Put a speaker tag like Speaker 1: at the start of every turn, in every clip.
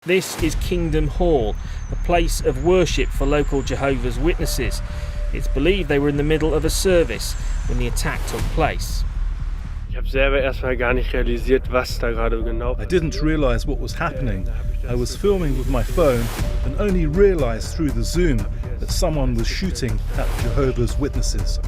Speaker 1: This is Kingdom Hall, a place of worship for local Jehovah's Witnesses. It's believed they were in the middle of a service when the attack took place.
Speaker 2: I
Speaker 3: didn't realize what was happening. I was filming with my phone and only realized through the Zoom that someone was shooting at Jehovah's Witnesses.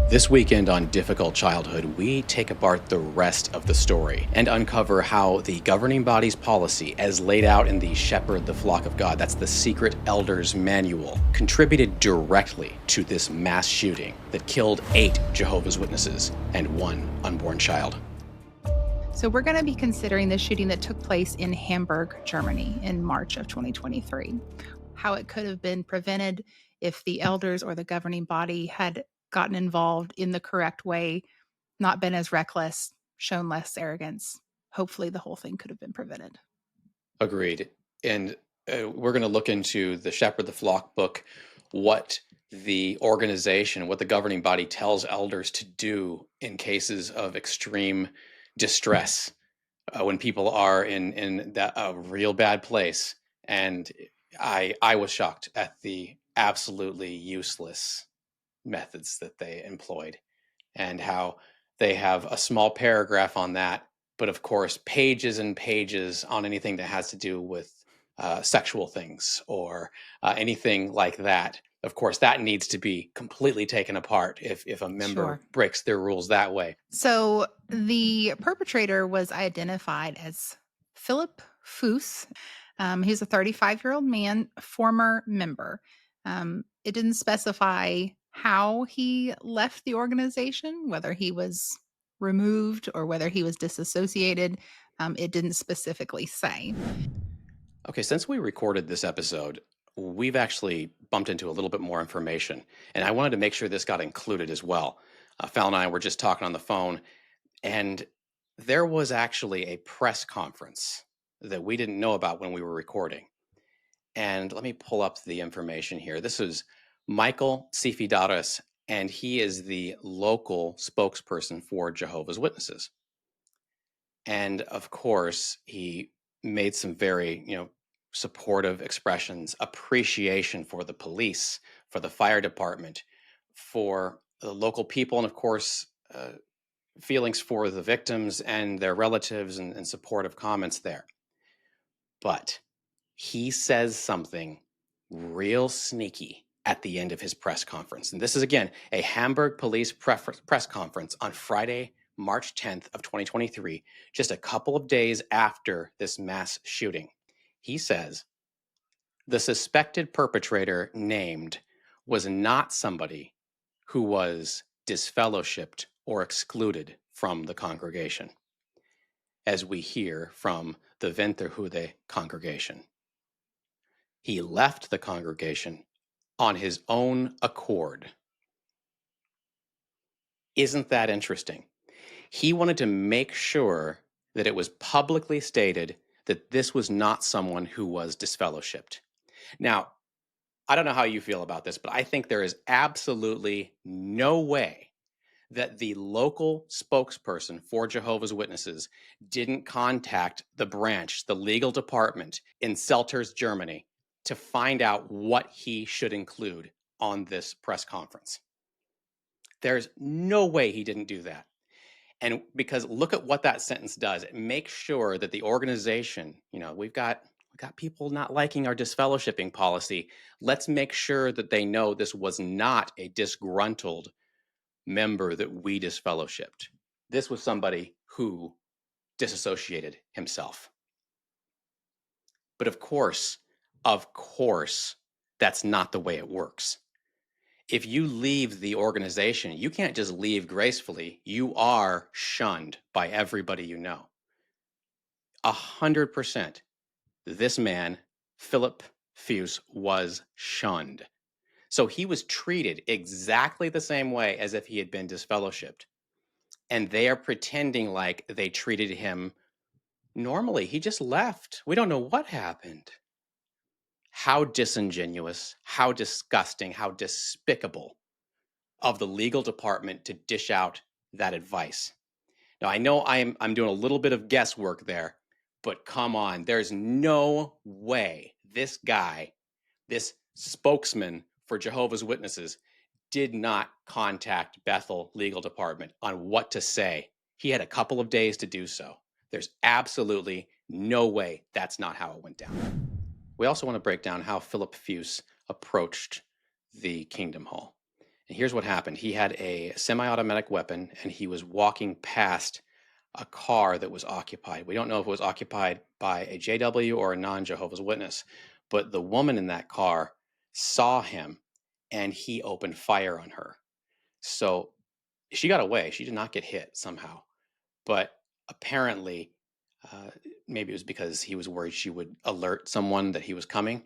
Speaker 4: This weekend on Difficult Childhood, we take apart the rest of the story and uncover how the governing body's policy, as laid out in the Shepherd the Flock of God, that's the Secret Elders Manual, contributed directly to this mass shooting that killed 8 Jehovah's Witnesses and 1 unborn child.
Speaker 5: So we're going to be considering the shooting that took place in Hamburg, Germany in March of 2023, how it could have been prevented if the elders or the governing body had gotten involved in the correct way, not been as reckless, shown less arrogance. Hopefully the whole thing could have been prevented.
Speaker 4: Agreed. And we're going to look into the Shepherd the Flock book, what the organization, what the governing body tells elders to do in cases of extreme distress, when people are in that a real bad place. And I was shocked at the absolutely useless methods that they employed and how they have a small paragraph on that, but of course pages and pages on anything that has to do with sexual things or anything like that. Of course, that needs to be completely taken apart if a member breaks their rules that way.
Speaker 5: So the perpetrator was identified as Philip Fuss. He's a 35-year-old man, former member. It didn't specify how he left the organization, whether he was removed or whether he was disassociated. It didn't specifically say.
Speaker 4: Okay, since we recorded this episode, we've actually bumped into a little bit more information, and I wanted to make sure this got included as well. Falon and I were just talking on the phone, and there was actually a press conference that we didn't know about when we were recording. And let me pull up the information here. This is Michael Sifidaris, and he is the local spokesperson for Jehovah's Witnesses. And of course, he made some very, supportive expressions, appreciation for the police, for the fire department, for the local people, and of course, feelings for the victims and their relatives and supportive comments there. But he says something real sneaky at the end of his press conference. And this is, again, a Hamburg police press conference on Friday, March 10th of 2023, just a couple of days after this mass shooting. He says, the suspected perpetrator named was not somebody who was disfellowshipped or excluded from the congregation, as we hear from the Venterhude congregation. He left the congregation on his own accord. Isn't that interesting? He wanted to make sure that it was publicly stated that this was not someone who was disfellowshipped. Now, I don't know how you feel about this, but I think there is absolutely no way that the local spokesperson for Jehovah's Witnesses didn't contact the branch, the legal department in Selters, Germany, to find out what he should include on this press conference. There's no way he didn't do that. And because look at what that sentence does. It makes sure that the organization, we've got people not liking our disfellowshipping policy. Let's make sure that they know this was not a disgruntled member that we disfellowshipped. This was somebody who disassociated himself. But of course, that's not the way it works. If you leave the organization, you can't just leave gracefully. You are shunned by everybody you know. 100%. This man, Philip Fuss, was shunned. So he was treated exactly the same way as if he had been disfellowshipped. And they are pretending like they treated him normally. He just left. We don't know what happened. how disingenuous, how disgusting, how despicable of the legal department to dish out that advice. Now, I know I'm doing a little bit of guesswork there, but come on, there's no way this guy, this spokesman for Jehovah's Witnesses, did not contact Bethel Legal Department on what to say. He had a couple of days to do so. There's absolutely no way that's not how it went down. We also want to break down how Philip Fuse approached the Kingdom Hall. And here's what happened. He had a semi-automatic weapon, and he was walking past a car that was occupied. We don't know if it was occupied by a JW or a non-Jehovah's Witness, but the woman in that car saw him, and he opened fire on her. So she got away. She did not get hit somehow. But apparently, maybe it was because he was worried she would alert someone that he was coming.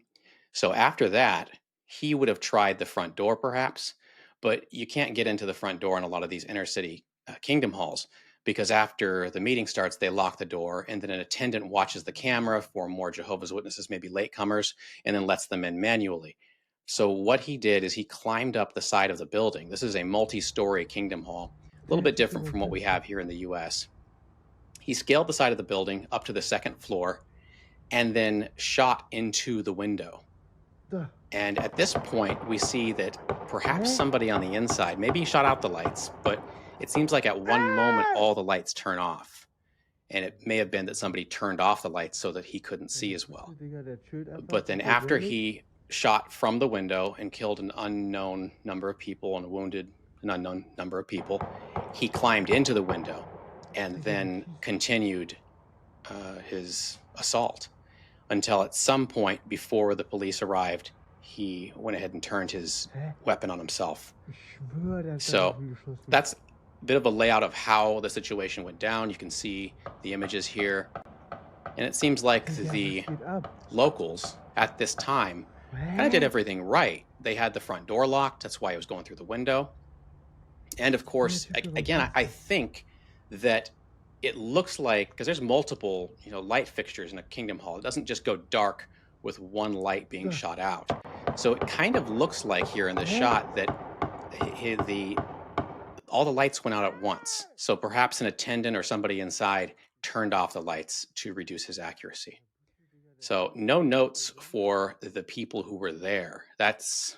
Speaker 4: So after that, he would have tried the front door perhaps, but you can't get into the front door in a lot of these inner city kingdom halls, because after the meeting starts, they lock the door, and then an attendant watches the camera for more Jehovah's Witnesses, maybe latecomers, and then lets them in manually. So what he did is he climbed up the side of the building. This is a multi-story kingdom hall, a little bit different from what we have here in the US. He scaled the side of the building up to the second floor and then shot into the window. And at this point, we see that perhaps somebody on the inside, maybe he shot out the lights, but it seems like at one moment, all the lights turn off. And it may have been that somebody turned off the lights so that he couldn't see as well. But then after he shot from the window and killed an unknown number of people and wounded an unknown number of people, he climbed into the window and then continued his assault until at some point before the police arrived, he went ahead and turned his weapon on himself. So that's a bit of a layout of how the situation went down. You can see the images here. And it seems like the locals at this time kind of did everything right. They had the front door locked. That's why it was going through the window. And of course, again, I think that it looks like, because there's multiple, light fixtures in a kingdom hall. It doesn't just go dark with one light being shot out. So it kind of looks like here in the shot that all the lights went out at once. So perhaps an attendant or somebody inside turned off the lights to reduce his accuracy. So no notes for the people who were there. That's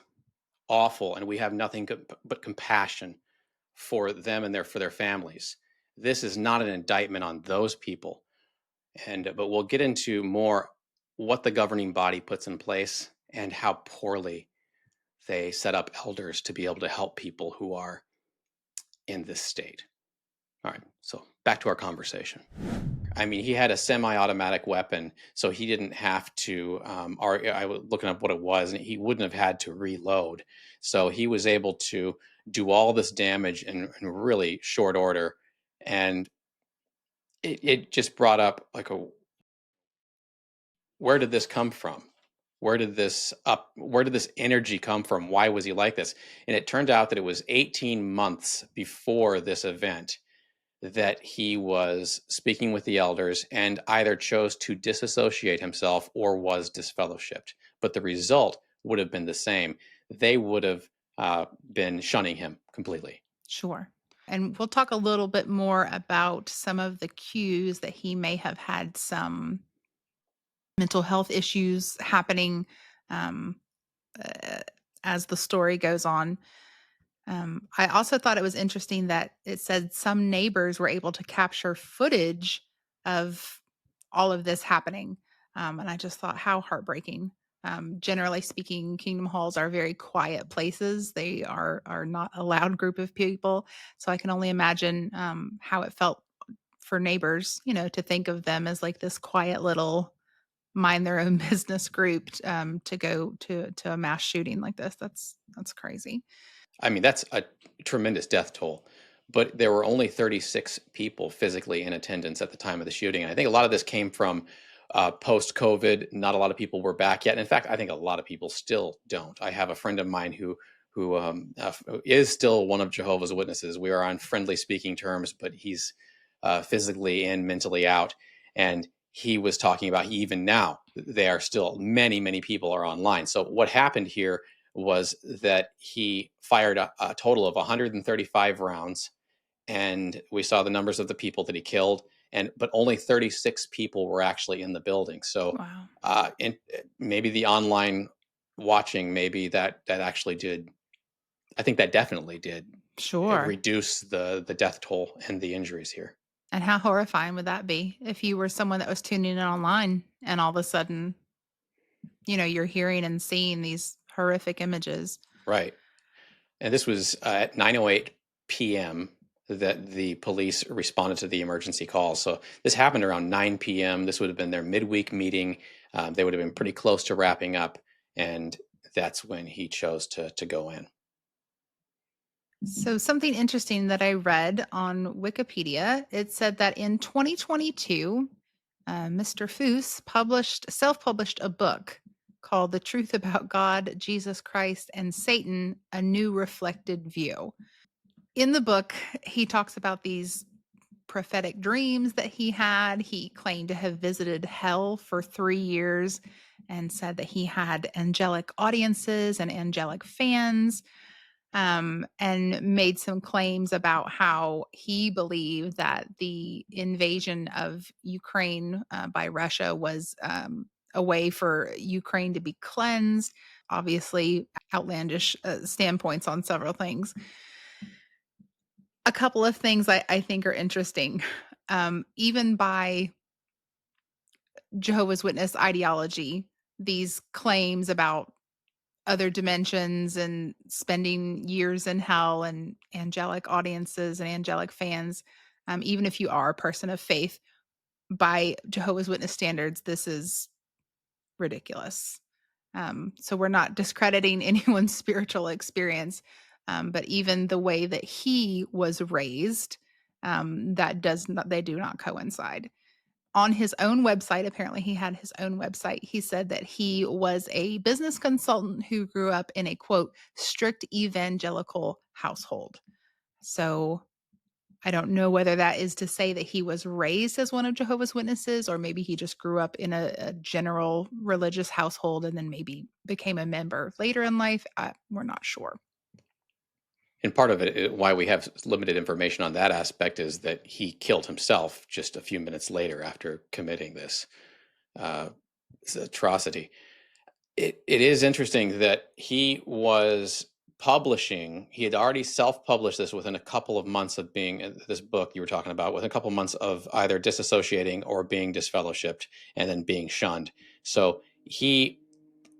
Speaker 4: awful. And we have nothing but compassion for them and for their families. This is not an indictment on those people. But we'll get into more what the governing body puts in place and how poorly they set up elders to be able to help people who are in this state. All right, so back to our conversation. I mean, he had a semi-automatic weapon, so he didn't have to, I was looking up what it was, and he wouldn't have had to reload. So he was able to do all this damage in really short order. And it just brought up where did this come from? Where did this energy come from? Why was he like this? And it turned out that it was 18 months before this event that he was speaking with the elders and either chose to disassociate himself or was disfellowshipped. But the result would have been the same. They would have been shunning him completely.
Speaker 5: Sure. And we'll talk a little bit more about some of the cues that he may have had some mental health issues happening as the story goes on. I also thought it was interesting that it said some neighbors were able to capture footage of all of this happening. And I just thought how heartbreaking. Generally speaking, kingdom halls are very quiet places. They are not a loud group of people. So I can only imagine how it felt for neighbors, to think of them as like this quiet little mind their own business group to go to a mass shooting like this. That's crazy.
Speaker 4: I mean, that's a tremendous death toll, but there were only 36 people physically in attendance at the time of the shooting. And I think a lot of this came from post-COVID. Not a lot of people were back yet. And in fact, I think a lot of people still don't. I have a friend of mine who is still one of Jehovah's Witnesses. We are on friendly speaking terms, but he's physically in, mentally out. And he was talking about even now, there are still many people are online. So what happened here was that he fired a total of 135 rounds, and we saw the numbers of the people that he killed, but only 36 people were actually in the building. So
Speaker 5: Wow.
Speaker 4: and maybe the online watching, maybe that actually did. I think that definitely did
Speaker 5: Sure.
Speaker 4: reduce the death toll and the injuries here.
Speaker 5: And how horrifying would that be if you were someone that was tuning in online and all of a sudden, you're hearing and seeing these horrific images?
Speaker 4: Right. And this was at 9:08 p.m. that the police responded to the emergency call. So this happened around 9 p.m. This would have been their midweek meeting. They would have been pretty close to wrapping up, and that's when he chose to go in.
Speaker 5: So, something interesting that I read on Wikipedia, it said that in 2022, Mr. Foos self-published a book called "The Truth About God, Jesus Christ, and Satan: A New Reflected View." In the book, he talks about these prophetic dreams that he had. He claimed to have visited hell for 3 years and said that he had angelic audiences and angelic fans. And made some claims about how he believed that the invasion of Ukraine by Russia was a way for Ukraine to be cleansed. Obviously, outlandish standpoints on several things. A couple of things I think are interesting. Even by Jehovah's Witness ideology, these claims about other dimensions and spending years in hell and angelic audiences and angelic fans, even if you are a person of faith, by Jehovah's Witness standards, this is ridiculous. So we're not discrediting anyone's spiritual experience, but even the way that he was raised, they do not coincide. On his own website, apparently he had his own website, he said that he was a business consultant who grew up in a, quote, strict evangelical household. So I don't know whether that is to say that he was raised as one of Jehovah's Witnesses, or maybe he just grew up in a general religious household and then maybe became a member later in life. We're not sure.
Speaker 4: And part of it, why we have limited information on that aspect, is that he killed himself just a few minutes later after committing this atrocity. It is interesting that he was publishing. He had already self-published this within a couple of months of being this book you were talking about, within a couple of months of either disassociating or being disfellowshipped and then being shunned. So he.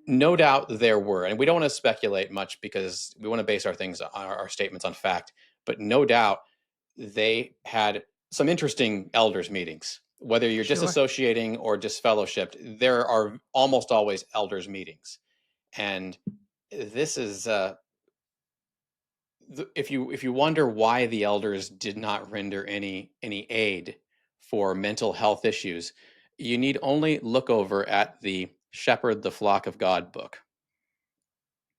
Speaker 4: No doubt there were, and we don't want to speculate much because we want to base our statements on fact, but no doubt they had some interesting elders meetings. Whether you're
Speaker 5: Sure.
Speaker 4: disassociating or disfellowshipped, there are almost always elders meetings. And this is, if you wonder why the elders did not render any aid for mental health issues, you need only look over at the Shepherd the Flock of God book.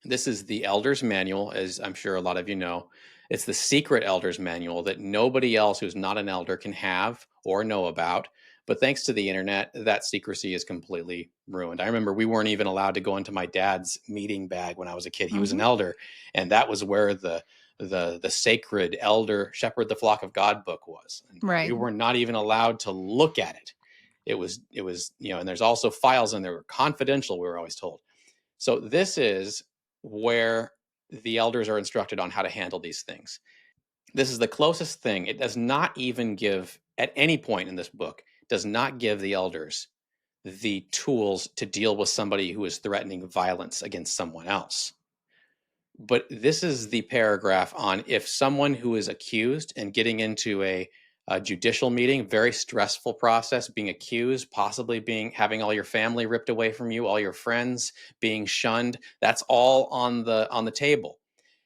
Speaker 4: This is the Elder's Manual, as I'm sure a lot of you know. It's the secret Elder's Manual that nobody else who's not an elder can have or know about. But thanks to the internet, that secrecy is completely ruined. I remember we weren't even allowed to go into my dad's meeting bag when I was a kid. He was an elder, and that was where the sacred Elder Shepherd the Flock of God book was. And
Speaker 5: Right.
Speaker 4: we were not even allowed to look at it. It was and there's also files in there were confidential, we were always told. So this is where the elders are instructed on how to handle these things. This is the closest thing. It does not even give, at any point in this book, does not give the elders the tools to deal with somebody who is threatening violence against someone else. But this is the paragraph on if someone who is accused and getting into a judicial meeting, very stressful process, being accused, possibly having all your family ripped away from you, all your friends being shunned, that's all on the table.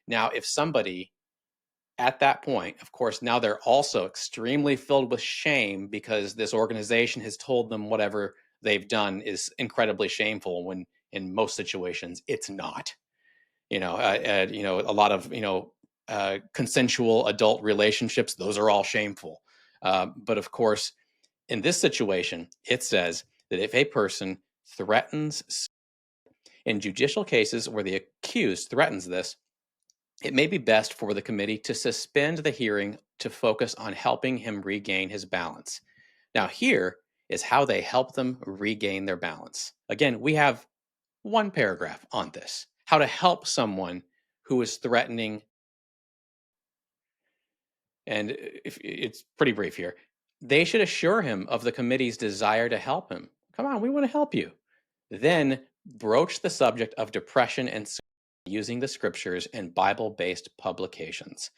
Speaker 4: Now, if somebody at that point, of course, now they're also extremely filled with shame because this organization has told them whatever they've done is incredibly shameful, when in most situations it's not. A lot of consensual adult relationships, those are all shameful. But of course, In this situation, it says that if a person threatens, in judicial cases where the accused threatens this, it may be best for the committee to suspend the hearing to focus on helping him regain his balance. Now, here is how they help them regain their balance. Again, we have one paragraph on this, how to help someone who is threatening. And if it's pretty brief here. They should assure him of the committee's desire to help him. Come on, we want to help you. Then broach the subject of depression and suicide using the scriptures and Bible-based publications.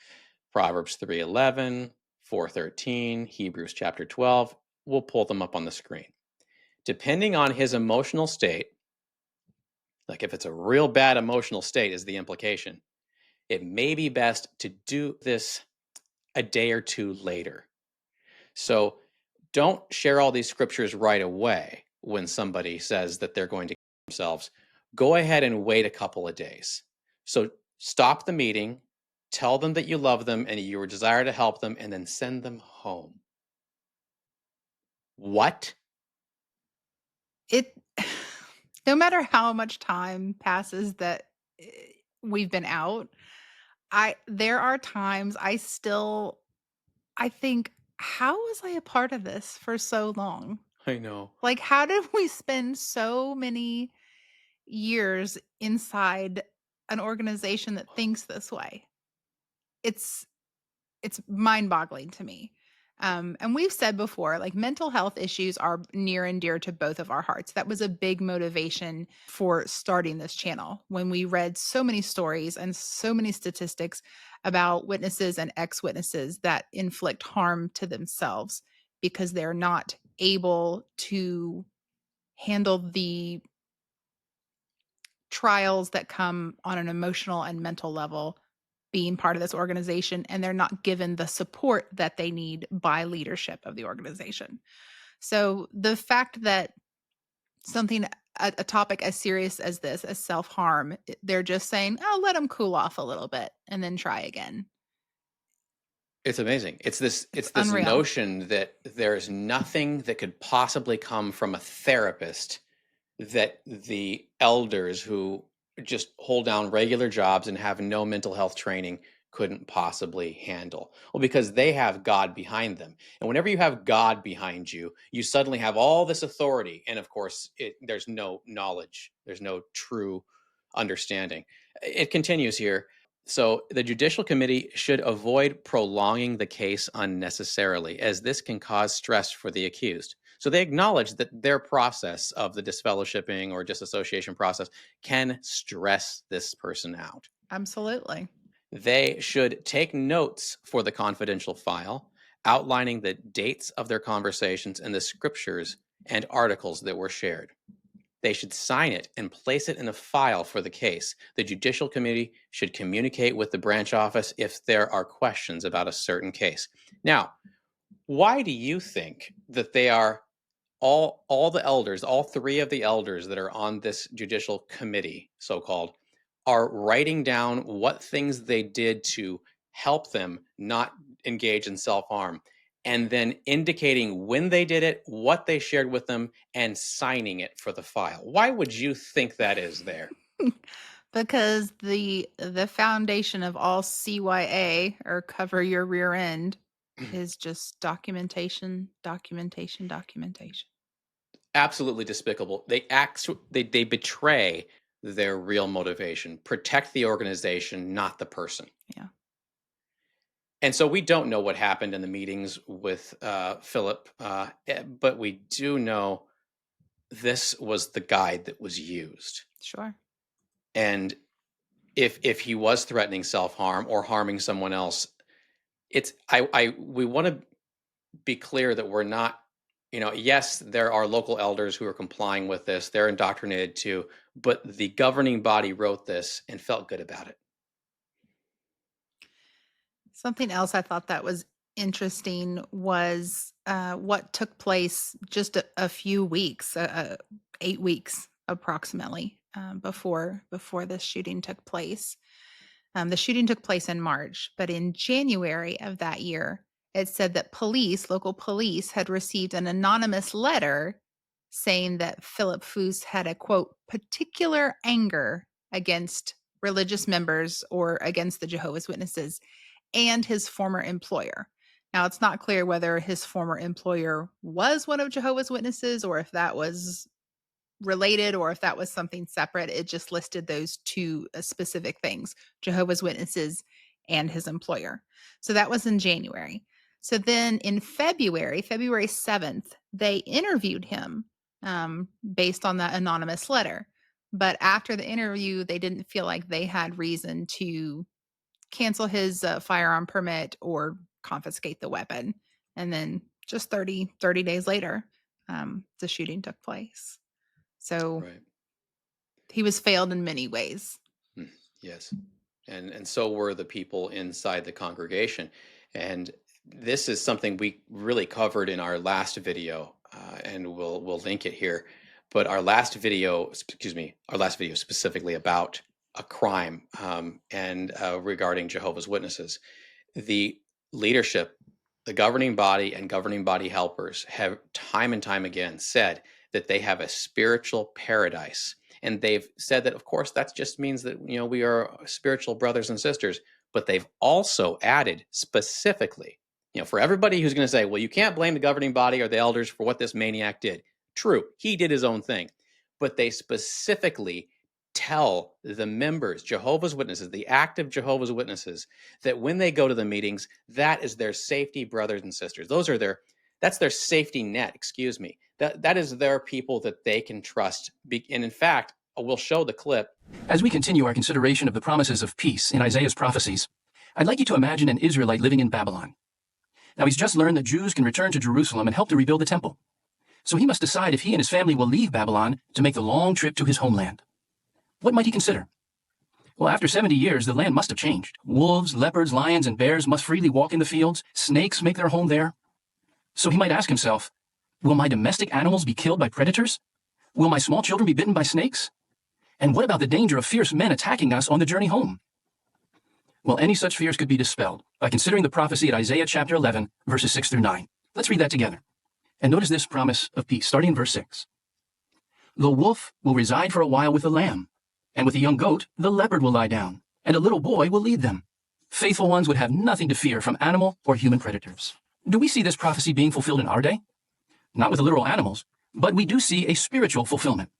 Speaker 4: Proverbs 3:11, 4:13, Hebrews chapter 12. We'll pull them up on the screen. Depending on his emotional state, like if it's a real bad emotional state is the implication, it may be best to do this a day or two later. So don't share all these scriptures right away when somebody says that they're going to kill themselves. Go ahead and wait a couple of days. So stop the meeting, tell them that you love them and you desire to help them, and then send them home. What?
Speaker 5: It no matter how much time passes that we've been out, there are times I think, how was I a part of this for so long?
Speaker 4: I know.
Speaker 5: Like, how did we spend so many years inside an organization that thinks this way? It's mind-boggling to me. And we've said before, like, mental health issues are near and dear to both of our hearts. That was a big motivation for starting this channel when we read so many stories and so many statistics about witnesses and ex-witnesses that inflict harm to themselves because they're not able to handle the trials that come on an emotional and mental level being part of this organization, and they're not given the support that they need by leadership of the organization. So the fact that a topic as serious as this, as self-harm, they're just saying, oh, let them cool off a little bit and then try again.
Speaker 4: It's amazing. It's this
Speaker 5: Unreal.
Speaker 4: notion that there's nothing that could possibly come from a therapist that the elders who just hold down regular jobs and have no mental health training couldn't possibly handle. Well, because they have God behind them. And whenever you have God behind you, you suddenly have all this authority. And of course, there's no knowledge, there's no true understanding. It continues here. So the Judicial Committee should avoid prolonging the case unnecessarily, as this can cause stress for the accused. So they acknowledge that their process of the disfellowshipping or disassociation process can stress this person out.
Speaker 5: Absolutely.
Speaker 4: They should take notes for the confidential file, outlining the dates of their conversations and the scriptures and articles that were shared. They should sign it and place it in a file for the case. The Judicial Committee should communicate with the branch office if there are questions about a certain case. Now, why do you think that they are all the elders, all three of the elders that are on this Judicial Committee, so-called, are writing down what things they did to help them not engage in self-harm, and then indicating when they did it, what they shared with them, and signing it for the file? Why would you think that is there?
Speaker 5: Because the foundation of all CYA, or cover your rear end, is just documentation, documentation, documentation.
Speaker 4: Absolutely despicable. They betray their real motivation. Protect the organization, not the person.
Speaker 5: Yeah.
Speaker 4: And so we don't know what happened in the meetings with Philip, but we do know this was the guide that was used.
Speaker 5: Sure.
Speaker 4: And if he was threatening self-harm or harming someone else, we want to be clear that we're not, yes, there are local elders who are complying with this. They're indoctrinated too, but the governing body wrote this and felt good about it.
Speaker 5: Something else I thought that was interesting was what took place just a few weeks, 8 weeks approximately, before this shooting took place. The shooting took place in March, but in January of that year, it said that local police, had received an anonymous letter saying that Philip Foos had a, quote, particular anger against religious members or against the Jehovah's Witnesses and his former employer. Now, it's not clear whether his former employer was one of Jehovah's Witnesses or if that was related or if that was something separate. It just listed those two specific things, Jehovah's Witnesses and his employer. So that was in January. So then in February 7th, they interviewed him based on that anonymous letter. But after the interview, they didn't feel like they had reason to cancel his firearm permit or confiscate the weapon. And then just 30 days later, the shooting took place. So
Speaker 4: Right.
Speaker 5: he was failed in many ways.
Speaker 4: Yes. And so were the people inside the congregation. And this is something we really covered in our last video, and we'll link it here. But our last video specifically about a crime and regarding Jehovah's Witnesses, the leadership, the governing body and governing body helpers have time and time again said that they have a spiritual paradise. And they've said that, of course, that just means that, we are spiritual brothers and sisters. But they've also added specifically, for everybody who's going to say, well, you can't blame the governing body or the elders for what this maniac did. True, he did his own thing. But they specifically tell the members, Jehovah's Witnesses, the active Jehovah's Witnesses, that when they go to the meetings, that is their safety brothers and sisters. That's their safety net, excuse me. That is their people that they can trust. And in fact, we'll show the clip.
Speaker 2: As we continue our consideration of the promises of peace in Isaiah's prophecies, I'd like you to imagine an Israelite living in Babylon. Now, he's just learned that Jews can return to Jerusalem and help to rebuild the temple. So he must decide if he and his family will leave Babylon to make the long trip to his homeland. What might he consider? Well, after 70 years, the land must have changed. Wolves, leopards, lions, and bears must freely walk in the fields. Snakes make their home there. So he might ask himself, will my domestic animals be killed by predators? Will my small children be bitten by snakes? And what about the danger of fierce men attacking us on the journey home? Well, any such fears could be dispelled by considering the prophecy at Isaiah chapter 11, verses 6 through 9. Let's read that together. And notice this promise of peace, starting in verse 6. The wolf will reside for a while with the lamb, and with the young goat, the leopard will lie down, and a little boy will lead them. Faithful ones would have nothing to fear from animal or human predators. Do we see this prophecy being fulfilled in our day? Not with the literal animals, but we do see a spiritual fulfillment.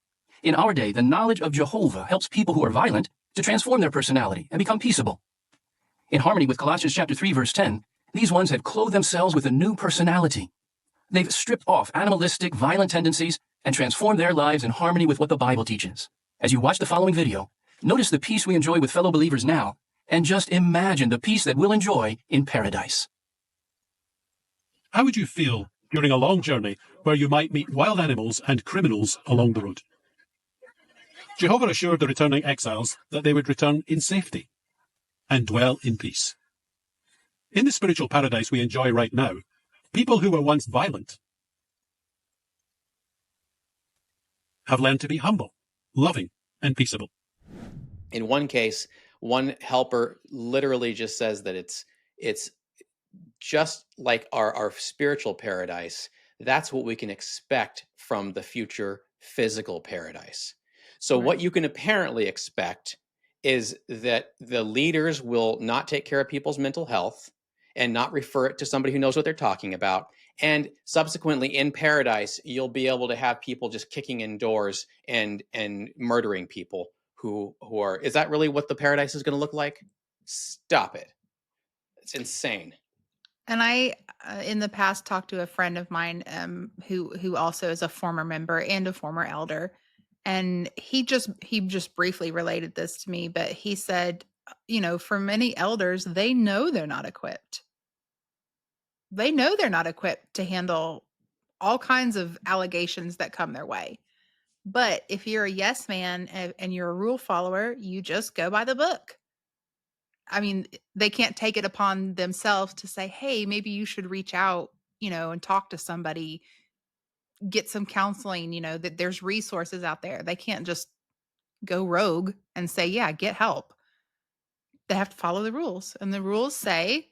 Speaker 2: In our day, the knowledge of Jehovah helps people who are violent to transform their personality and become peaceable. In harmony with Colossians chapter 3, verse 10, these ones have clothed themselves with a new personality. They've stripped off animalistic, violent tendencies and transformed their lives in harmony with what the Bible teaches. As you watch the following video, notice the peace we enjoy with fellow believers now, and just imagine the peace that we'll enjoy in paradise.
Speaker 6: How would you feel during a long journey where you might meet wild animals and criminals along the road? Jehovah assured the returning exiles that they would return in safety and dwell in peace. In the spiritual paradise we enjoy right now, people who were once violent have learned to be humble, loving, and peaceable.
Speaker 4: In one case, one helper literally just says that it's just like our spiritual paradise. That's what we can expect from the future physical paradise. So what you can apparently expect is that the leaders will not take care of people's mental health and not refer it to somebody who knows what they're talking about. And subsequently in paradise, you'll be able to have people just kicking in doors and murdering people who are, is that really what the paradise is going to look like? Stop it. It's insane.
Speaker 5: And I, in the past, talked to a friend of mine who also is a former member and a former elder, and he just briefly related this to me. But he said, for many elders, they know they're not equipped. They know they're not equipped to handle all kinds of allegations that come their way. But if you're a yes man and you're a rule follower, you just go by the book. I mean, they can't take it upon themselves to say, hey, maybe you should reach out, and talk to somebody, get some counseling, that there's resources out there. They can't just go rogue and say, yeah, get help. They have to follow the rules. And the rules say,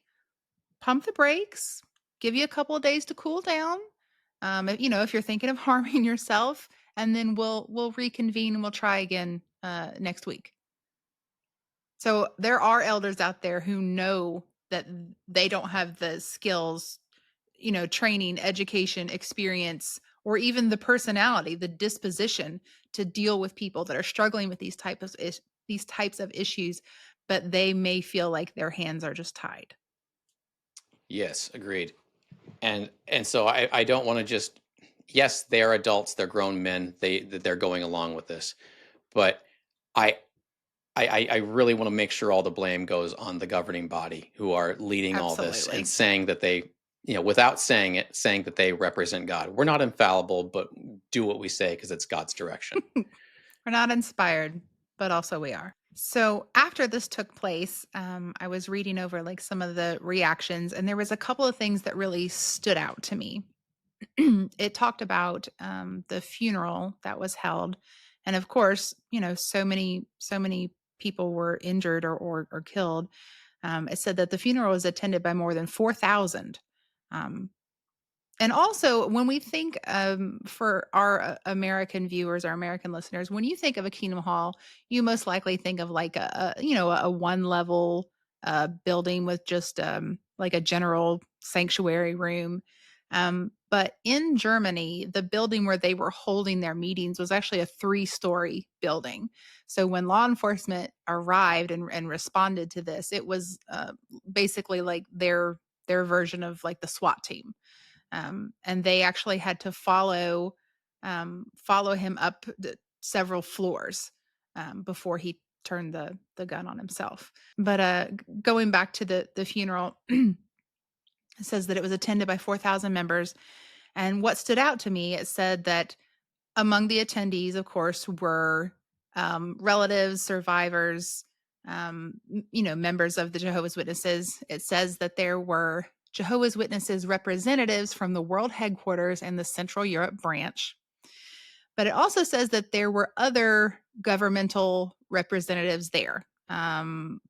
Speaker 5: pump the brakes, give you a couple of days to cool down. If you're thinking of harming yourself, and then we'll reconvene and we'll try again next week. So there are elders out there who know that they don't have the skills, training, education, experience, or even the personality, the disposition to deal with people that are struggling with these types of issues, but they may feel like their hands are just tied.
Speaker 4: Yes, agreed. And so I don't want to just, yes, they're adults, they're grown men, they're going along with this, but I I really want to make sure all the blame goes on the governing body who are leading all this and
Speaker 5: Absolutely.
Speaker 4: saying that they, without saying it, saying that they represent God. We're not infallible, but do what we say because it's God's direction.
Speaker 5: We're not inspired, but also we are. So after this took place, I was reading over like some of the reactions, and there was a couple of things that really stood out to me. It talked about the funeral that was held, and of course, so many people were injured or killed. It said that the funeral was attended by more than 4,000. And also, when we think for our American viewers, our American listeners, when you think of a Kingdom Hall, you most likely think of like a one level building with just like a general sanctuary room. But in Germany, the building where they were holding their meetings was actually a 3-story building. So when law enforcement arrived and responded to this, it was basically like their version of like the SWAT team. And they actually had to follow him up several floors before he turned the gun on himself. But going back to the funeral, it says that it was attended by 4,000 members. And what stood out to me, it said that among the attendees, of course, were relatives, survivors, members of the Jehovah's Witnesses. It says that there were Jehovah's Witnesses representatives from the world headquarters and the Central Europe branch. But it also says that there were other governmental representatives there,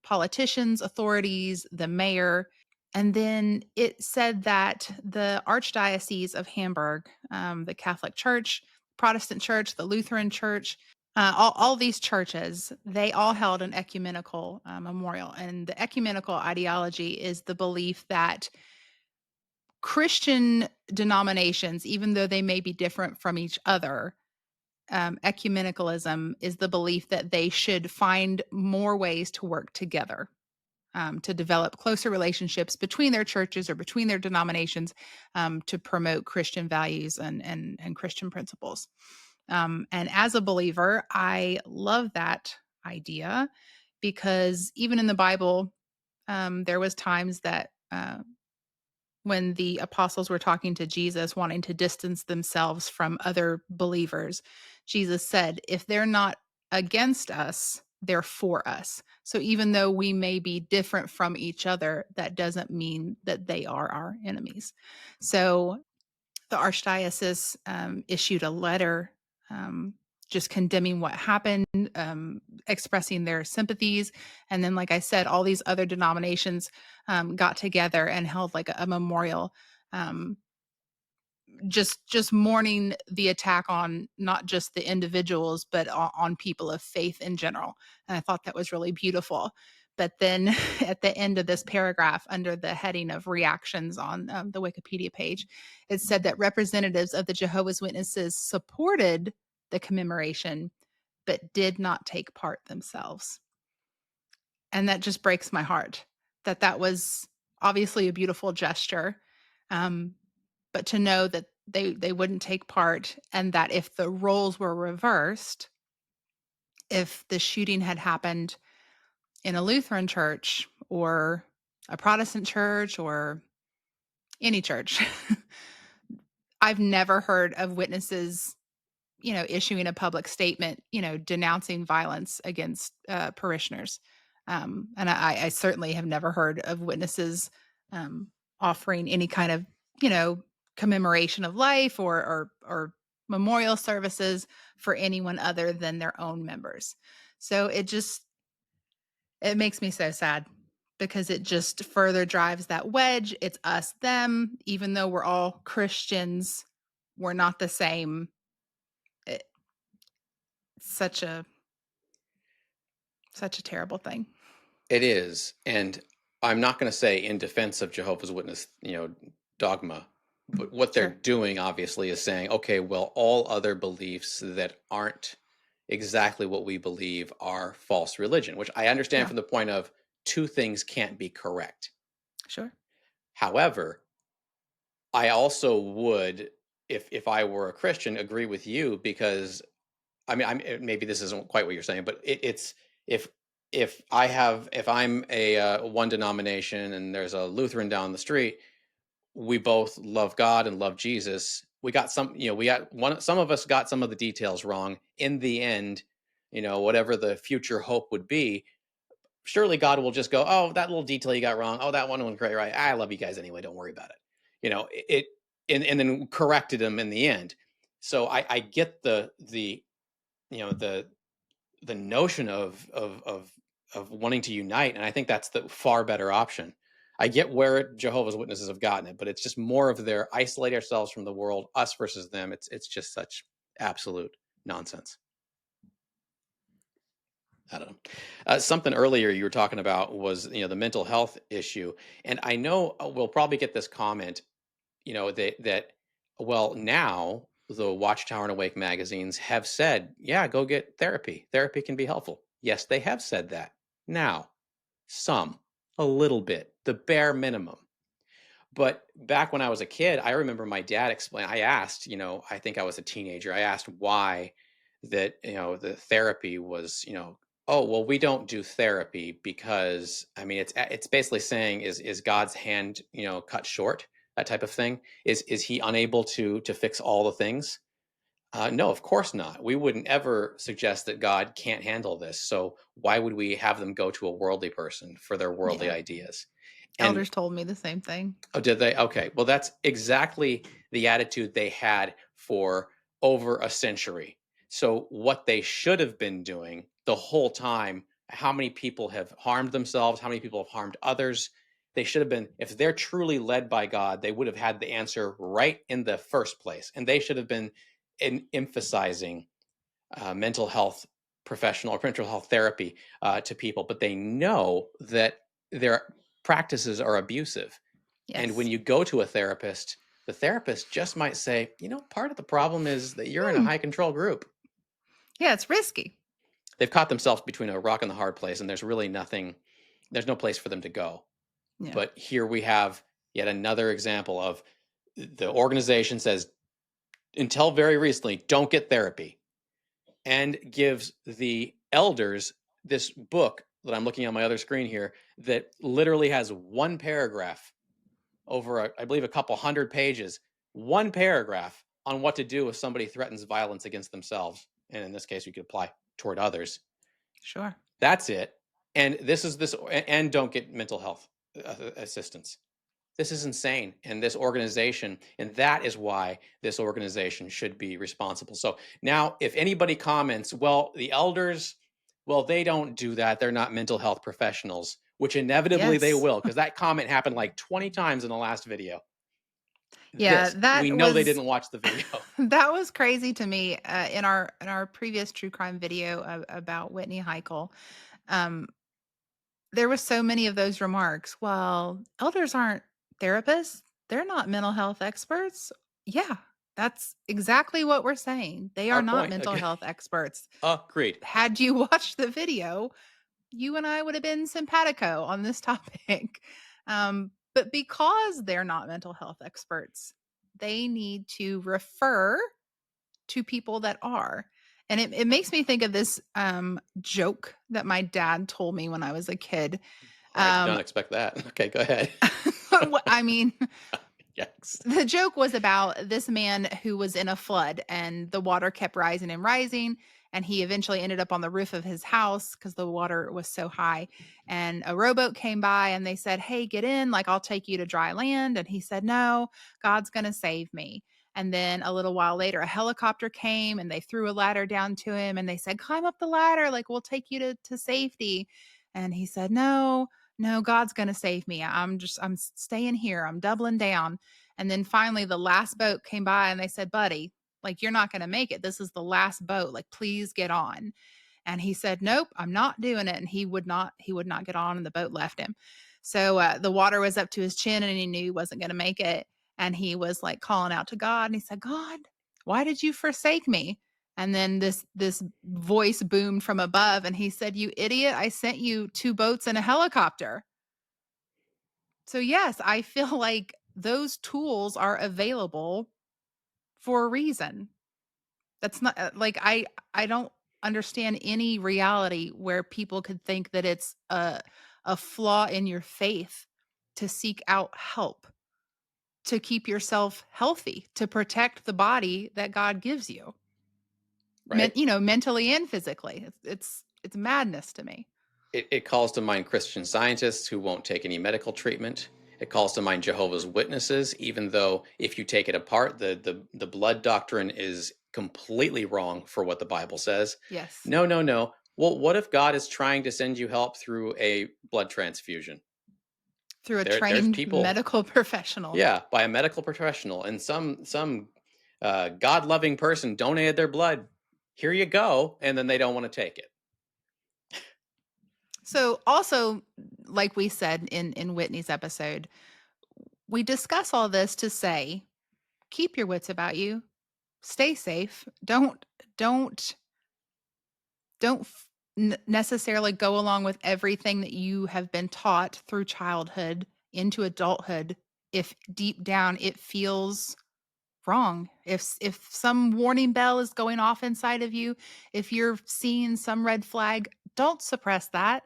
Speaker 5: politicians, authorities, the mayor. And then it said that the Archdiocese of Hamburg, the Catholic Church, Protestant Church, the Lutheran Church, all these churches, they all held an ecumenical memorial. And the ecumenical ideology is the belief that Christian denominations, even though they may be different from each other, ecumenicalism is the belief that they should find more ways to work together, to develop closer relationships between their churches or between their denominations, to promote Christian values and Christian principles. And as a believer, I love that idea because even in the Bible, there was times that when the apostles were talking to Jesus, wanting to distance themselves from other believers, Jesus said, if they're not against us, they're for us. So even though we may be different from each other, that doesn't mean that they are our enemies. So the Archdiocese issued a letter just condemning what happened, expressing their sympathies. And then, like I said, all these other denominations got together and held like a memorial, just mourning the attack on not just the individuals, but on people of faith in general. And I thought that was really beautiful. But then at the end of this paragraph, under the heading of reactions on the Wikipedia page, it said that representatives of the Jehovah's Witnesses supported the commemoration, but did not take part themselves. And that just breaks my heart that was obviously a beautiful gesture. But to know that they wouldn't take part, and that if the roles were reversed, if the shooting had happened in a Lutheran church or a Protestant church or any church, I've never heard of witnesses, issuing a public statement, denouncing violence against parishioners. And I certainly have never heard of witnesses offering any kind of, commemoration of life or memorial services for anyone other than their own members. So it makes me so sad because it just further drives that wedge. It's us, them, even though we're all Christians, we're not the same. It's such a terrible thing.
Speaker 4: It is. And I'm not going to say in defense of Jehovah's Witness, dogma, but what they're
Speaker 5: Sure.
Speaker 4: doing obviously is saying, okay, well, all other beliefs that aren't exactly what we believe are false religion, which I understand
Speaker 5: Yeah.
Speaker 4: from the point of two things can't be correct.
Speaker 5: Sure.
Speaker 4: However, I also would, if I were a Christian, agree with you, because I mean, maybe this isn't quite what you're saying, but it's if I'm a one denomination and there's a Lutheran down the street, we both love God and love Jesus. We got some of us got some of the details wrong. In the end, whatever the future hope would be, surely God will just go, oh, that little detail you got wrong. Oh, that one went great, right? I love you guys anyway. Don't worry about it. And then corrected them in the end. So I get the notion of wanting to unite, and I think that's the far better option. I get where Jehovah's Witnesses have gotten it, but it's just more of their isolate ourselves from the world, us versus them. It's just such absolute nonsense. I don't know. Something earlier you were talking about was the mental health issue, and I know we'll probably get this comment, that well, now the Watchtower and Awake magazines have said, yeah, go get therapy. Therapy can be helpful. Yes, they have said that. Now, a little bit, the bare minimum. But back when I was a kid, I remember my dad explain. I asked, I think I was a teenager. I asked why that, the therapy was, oh, well, we don't do therapy because, I mean, it's basically saying, is God's hand, cut short, that type of thing. Is he unable to fix all the things? No, of course not. We wouldn't ever suggest that God can't handle this. So why would we have them go to a worldly person for their worldly
Speaker 5: Yeah.
Speaker 4: ideas? And
Speaker 5: Elders told me the same thing.
Speaker 4: oh, did they? Okay. Well, that's exactly the attitude they had for over a century. So what they should have been doing the whole time, how many people have harmed themselves, how many people have harmed others, they should have been, if they're truly led by God, they would have had the answer right in the first place. And they should have been emphasizing mental health professional or mental health therapy to people, but they know that their practices are abusive.
Speaker 5: Yes.
Speaker 4: And when you go to a therapist, the therapist just might say, part of the problem is that you're in a high control group.
Speaker 5: Yeah, it's risky.
Speaker 4: They've caught themselves between a rock and the hard place, and there's really there's no place for them to go.
Speaker 5: Yeah.
Speaker 4: But here we have yet another example of the organization says, until very recently, don't get therapy, and gives the elders this book that I'm looking on my other screen here that literally has one paragraph over, I believe, a couple hundred pages, one paragraph on what to do if somebody threatens violence against themselves. And in this case, you could apply toward others.
Speaker 5: Sure.
Speaker 4: That's it. And and don't get mental health assistance. This is insane. And this organization, and that is why this organization should be responsible. So now if anybody comments, well, the elders, well, they don't do that. They're not mental health professionals, which inevitably they
Speaker 5: Yes.
Speaker 4: will, because that comment happened like 20 times in the last video.
Speaker 5: Yeah,
Speaker 4: we know they didn't watch the video.
Speaker 5: That was crazy to me. In our previous true crime video about Whitney Heichel, there was so many of those remarks. Well, elders aren't therapists. They're not mental health experts. Yeah, that's exactly what we're saying. They are
Speaker 4: Our
Speaker 5: not
Speaker 4: point,
Speaker 5: mental
Speaker 4: okay.
Speaker 5: health experts.
Speaker 4: Agreed.
Speaker 5: Had you watched the video, you and I would have been simpatico on this topic. But because they're not mental health experts, they need to refer to people that are. And it makes me think of this joke that my dad told me when I was a kid.
Speaker 4: I did not expect that. Okay, go ahead.
Speaker 5: I mean,
Speaker 4: Yikes.
Speaker 5: the joke was about this man who was in a flood and the water kept rising and rising. And he eventually ended up on the roof of his house because the water was so high. And a rowboat came by and they said, hey, get in, like I'll take you to dry land. And he said, no, God's going to save me. And then a little while later, a helicopter came and they threw a ladder down to him and they said, climb up the ladder, like we'll take you to safety. And he said, no, no, God's going to save me. I'm staying here. I'm doubling down. And then finally the last boat came by and they said, buddy, like, you're not going to make it. This is the last boat. Like, please get on. And he said, nope, I'm not doing it. And he would not get on, and the boat left him. So the water was up to his chin and he knew he wasn't going to make it. And he was like calling out to God, and he said, God, why did you forsake me? And then this voice boomed from above, and he said, you idiot, I sent you 2 boats and a helicopter. So yes, I feel like those tools are available for a reason. That's not like, I don't understand any reality where people could think that it's a flaw in your faith to seek out help, to keep yourself healthy, to protect the body that God gives you.
Speaker 4: Right.
Speaker 5: Mentally and physically. It's madness to me.
Speaker 4: It calls to mind Christian Scientists who won't take any medical treatment. It calls to mind Jehovah's Witnesses, even though if you take it apart, the blood doctrine is completely wrong for what the Bible says.
Speaker 5: Yes.
Speaker 4: No. Well, what if God is trying to send you help through a blood transfusion?
Speaker 5: Through a
Speaker 4: There's
Speaker 5: trained
Speaker 4: people-
Speaker 5: medical professional.
Speaker 4: Yeah, by a medical professional. And some God-loving person donated their blood. Here you go. And then they don't want to take it.
Speaker 5: So also, like we said in Whitney's episode, we discuss all this to say, keep your wits about you, stay safe. Don't necessarily go along with everything that you have been taught through childhood into adulthood if deep down it feels wrong. If some warning bell is going off inside of you, if you're seeing some red flag, don't suppress that.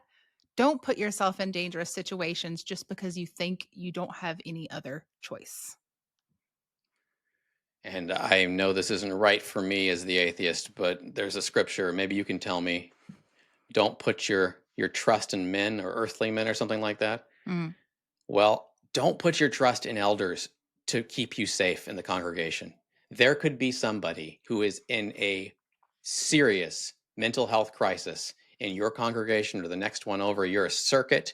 Speaker 5: Don't put yourself in dangerous situations just because you think you don't have any other choice.
Speaker 4: And I know this isn't right for me as the atheist, but there's a scripture, maybe you can tell me, don't put your trust in men or earthly men or something like that.
Speaker 5: Mm.
Speaker 4: Well, don't put your trust in elders to keep you safe in the congregation. There could be somebody who is in a serious mental health crisis in your congregation or the next one over. You're a circuit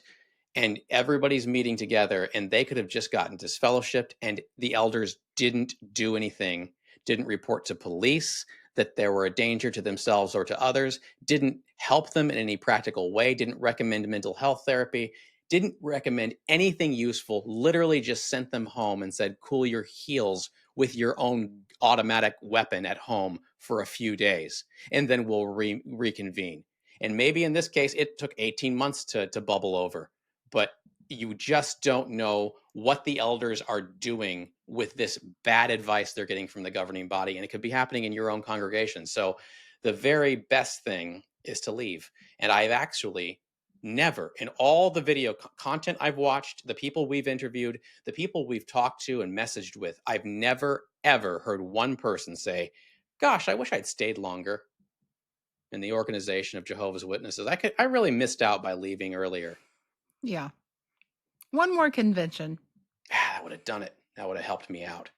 Speaker 4: and everybody's meeting together, and they could have just gotten disfellowshipped, and the elders didn't do anything, didn't report to police that there were a danger to themselves or to others, didn't help them in any practical way, didn't recommend mental health therapy, didn't recommend anything useful, literally just sent them home and said, cool your heels with your own automatic weapon at home for a few days, and then we'll reconvene. And maybe in this case, it took 18 months to bubble over. But you just don't know what the elders are doing with this bad advice they're getting from the governing body. And it could be happening in your own congregation. So the very best thing is to leave. And I've actually never, in all the video content I've watched, the people we've interviewed, the people we've talked to and messaged with, I've never, ever heard one person say, gosh, I wish I'd stayed longer in the organization of Jehovah's Witnesses. I really missed out by leaving earlier.
Speaker 5: Yeah. One more convention.
Speaker 4: That would have done it. That would have helped me out.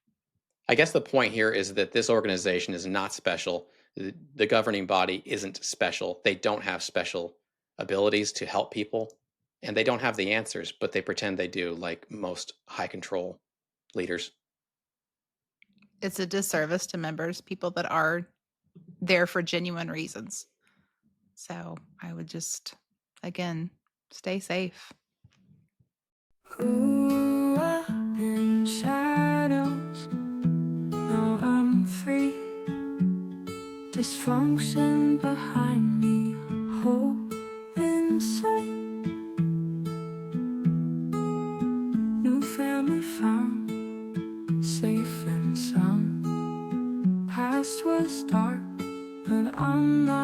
Speaker 4: I guess the point here is that this organization is not special. The governing body isn't special. They don't have special abilities to help people, and they don't have the answers, but they pretend they do, like most high control leaders.
Speaker 5: It's a disservice to members, people that are there for genuine reasons. So I would just, again, stay safe.
Speaker 7: Grew up in shadows, now I'm free. Dysfunction behind me, hope inside. New family found, safe and sound. Past was dark, but I'm not